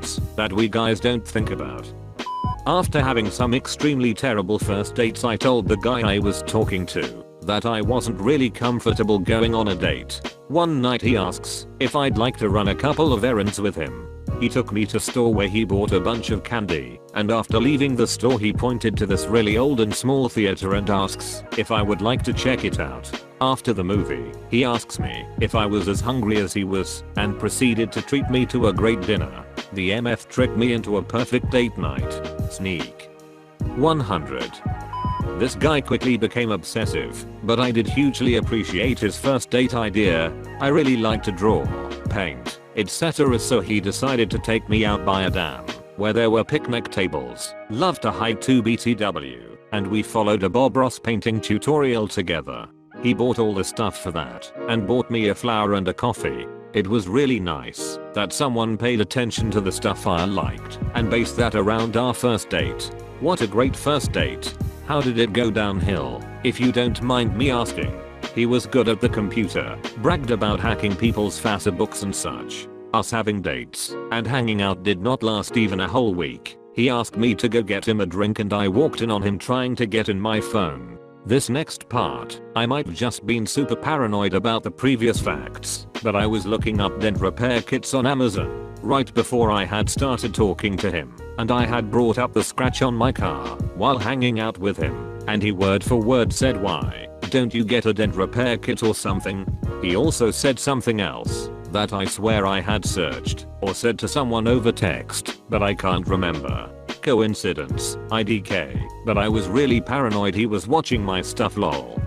moments that we guys don't think about. After having some extremely terrible first dates, I told the guy I was talking to that I wasn't really comfortable going on a date. One night he asks if I'd like to run a couple of errands with him. He took me to a store where he bought a bunch of candy, and after leaving the store he pointed to this really old and small theater and asks if I would like to check it out. After the movie, he asks me if I was as hungry as he was and proceeded to treat me to a great dinner. The MF tricked me into a perfect date night. Sneak. 100. This guy quickly became obsessive, but I did hugely appreciate his first date idea. I really like to draw, paint, etc., so he decided to take me out by a dam where there were picnic tables. Love to hike to BTW, and we followed a Bob Ross painting tutorial together. He bought all the stuff for that and bought me a flower and a coffee. It was really nice that someone paid attention to the stuff I liked and based that around our first date. What a great first date. How did it go downhill, if you don't mind me asking? He was good at the computer, bragged about hacking people's Facebooks and such. Us having dates and hanging out did not last even a whole week. He asked me to go get him a drink and I walked in on him trying to get in my phone. This next part, I might have just been super paranoid about the previous facts, but I was looking up dent repair kits on Amazon right before I had started talking to him, and I had brought up the scratch on my car while hanging out with him, and he word for word said, "Why don't you get a dent repair kit or something?" He also said something else that I swear I had searched or said to someone over text, but I can't remember. Coincidence, IDK, but I was really paranoid he was watching my stuff, lol.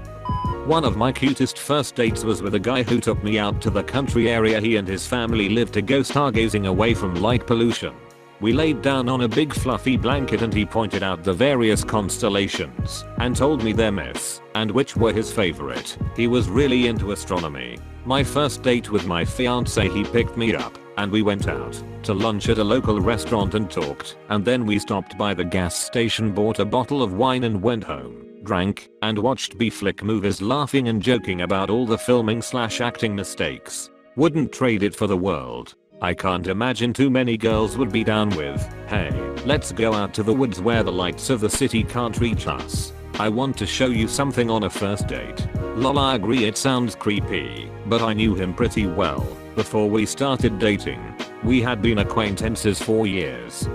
One of my cutest first dates was with a guy who took me out to the country area he and his family lived to go stargazing away from light pollution. We laid down on a big fluffy blanket and he pointed out the various constellations and told me their myths and which were his favorite. He was really into astronomy. My first date with my fiance, he picked me up and we went out to lunch at a local restaurant and talked, and then we stopped by the gas station, bought a bottle of wine and went home, drank, and watched B-flick movies laughing and joking about all the filming/acting mistakes. Wouldn't trade it for the world. I can't imagine too many girls would be down with, "Hey, let's go out to the woods where the lights of the city can't reach us. I want to show you something on a first date." Lol, I agree it sounds creepy, but I knew him pretty well before we started dating. We had been acquaintances for years.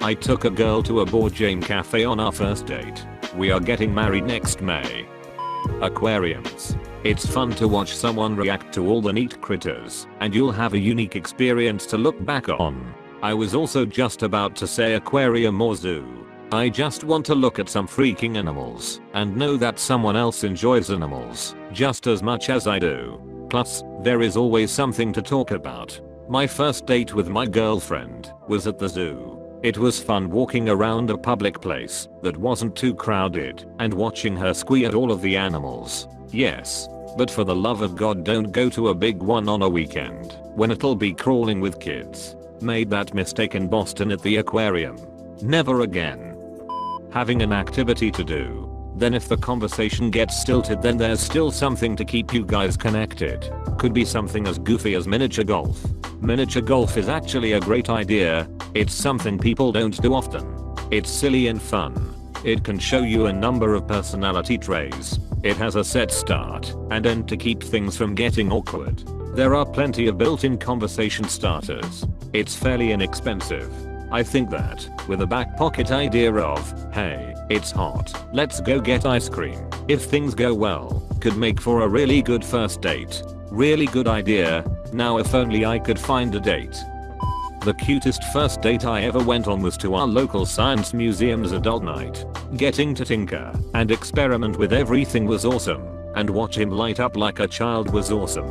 I took a girl to a board game cafe on our first date. We are getting married next May. Aquariums. It's fun to watch someone react to all the neat critters, and you'll have a unique experience to look back on. I was also just about to say aquarium or zoo. I just want to look at some freaking animals and know that someone else enjoys animals just as much as I do. Plus, there is always something to talk about. My first date with my girlfriend was at the zoo. It was fun walking around a public place that wasn't too crowded and watching her squee at all of the animals. Yes, but for the love of God, don't go to a big one on a weekend when it'll be crawling with kids. Made that mistake in Boston at the aquarium. Never again. Having an activity to do. Then if the conversation gets stilted, then there's still something to keep you guys connected. Could be something as goofy as miniature golf. Miniature golf is actually a great idea. It's something people don't do often. It's silly and fun. It can show you a number of personality traits. It has a set start and end to keep things from getting awkward. There are plenty of built-in conversation starters. It's fairly inexpensive. I think that, with a back pocket idea of, "Hey, it's hot, let's go get ice cream," if things go well, could make for a really good first date. Really good idea. Now if only I could find a date. The cutest first date I ever went on was to our local science museum's adult night. Getting to tinker and experiment with everything was awesome, and watch him light up like a child was awesome.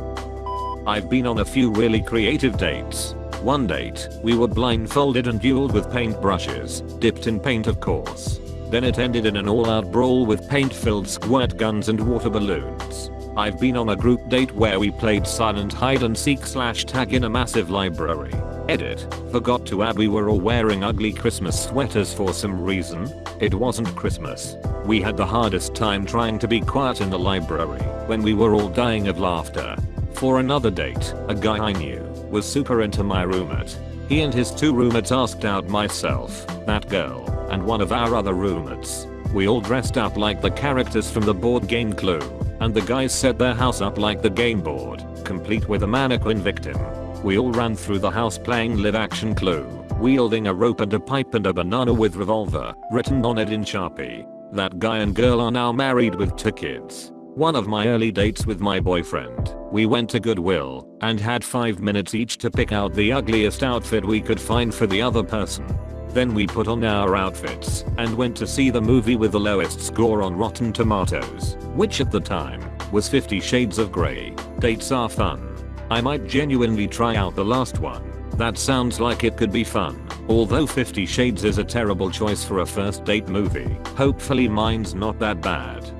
I've been on a few really creative dates. One date, we were blindfolded and dueled with paintbrushes, dipped in paint of course. Then it ended in an all-out brawl with paint-filled squirt guns and water balloons. I've been on a group date where we played silent hide and seek/tag in a massive library. Edit. Forgot to add we were all wearing ugly Christmas sweaters for some reason. It wasn't Christmas. We had the hardest time trying to be quiet in the library when we were all dying of laughter. For another date, a guy I knew was super into my roommate. He and his 2 roommates asked out myself, that girl, and one of our other roommates. We all dressed up like the characters from the board game Clue, and the guys set their house up like the game board, complete with a mannequin victim. We all ran through the house playing live action Clue, wielding a rope and a pipe and a banana with revolver written on it in Sharpie. That guy and girl are now married with 2 kids. One of my early dates with my boyfriend, we went to Goodwill and had 5 minutes each to pick out the ugliest outfit we could find for the other person. Then we put on our outfits and went to see the movie with the lowest score on Rotten Tomatoes, which at the time was 50 Shades of Grey. Dates are fun. I might genuinely try out the last one. That sounds like it could be fun. Although 50 Shades is a terrible choice for a first date movie, hopefully mine's not that bad.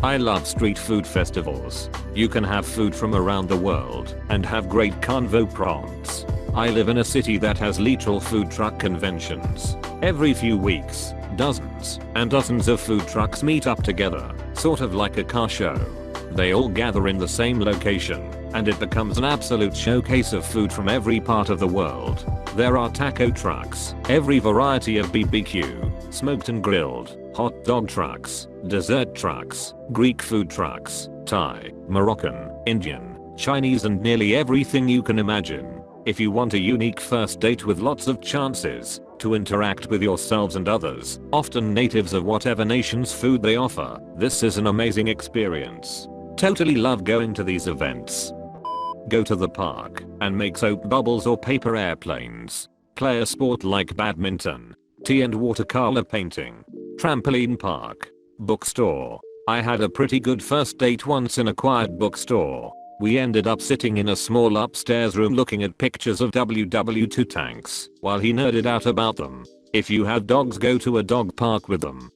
I love street food festivals. You can have food from around the world and have great convo prompts. I live in a city that has literal food truck conventions. Every few weeks, dozens and dozens of food trucks meet up together, sort of like a car show. They all gather in the same location, and it becomes an absolute showcase of food from every part of the world. There are taco trucks, every variety of BBQ, smoked and grilled, hot dog trucks, dessert trucks, Greek food trucks, Thai, Moroccan, Indian, Chinese and nearly everything you can imagine. If you want a unique first date with lots of chances to interact with yourselves and others, often natives of whatever nation's food they offer, this is an amazing experience. Totally love going to these events. Go to the park and make soap bubbles or paper airplanes. Play a sport like badminton, tea and watercolor painting. Trampoline park. Bookstore. I had a pretty good first date once in a quiet bookstore. We ended up sitting in a small upstairs room looking at pictures of WW2 tanks while he nerded out about them. If you have dogs, go to a dog park with them.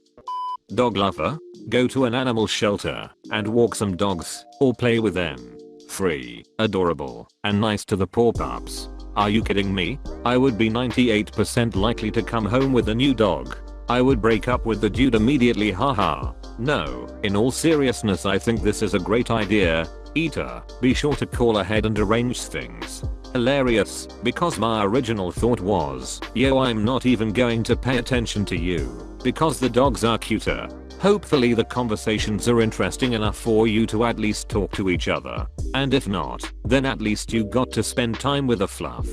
Dog lover? Go to an animal shelter and walk some dogs or play with them. Free, adorable, and nice to the poor pups. Are you kidding me? I would be 98% likely to come home with a new dog. I would break up with the dude immediately, haha. No, in all seriousness, I think this is a great idea. Eater, be sure to call ahead and arrange things. Hilarious, because my original thought was, yo, I'm not even going to pay attention to you, because the dogs are cuter. Hopefully the conversations are interesting enough for you to at least talk to each other. And if not, then at least you got to spend time with a fluff.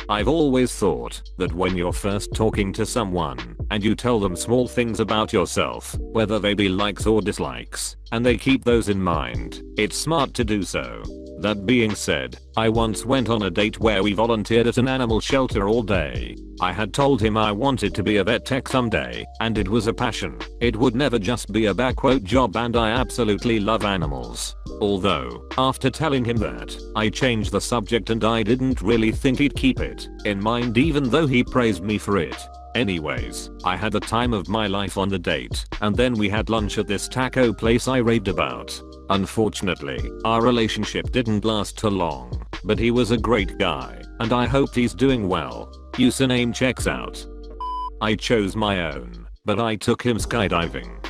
I've always thought that when you're first talking to someone and you tell them small things about yourself, whether they be likes or dislikes, and they keep those in mind, it's smart to do so. That being said, I once went on a date where we volunteered at an animal shelter all day. I had told him I wanted to be a vet tech someday, and it was a passion. It would never just be a backquote job, and I absolutely love animals. Although, after telling him that, I changed the subject and I didn't really think he'd keep it in mind even though he praised me for it. Anyways, I had the time of my life on the date, and then we had lunch at this taco place I raved about. Unfortunately, our relationship didn't last too long, but he was a great guy, and I hope he's doing well. Username checks out. I chose my own, but I took him skydiving.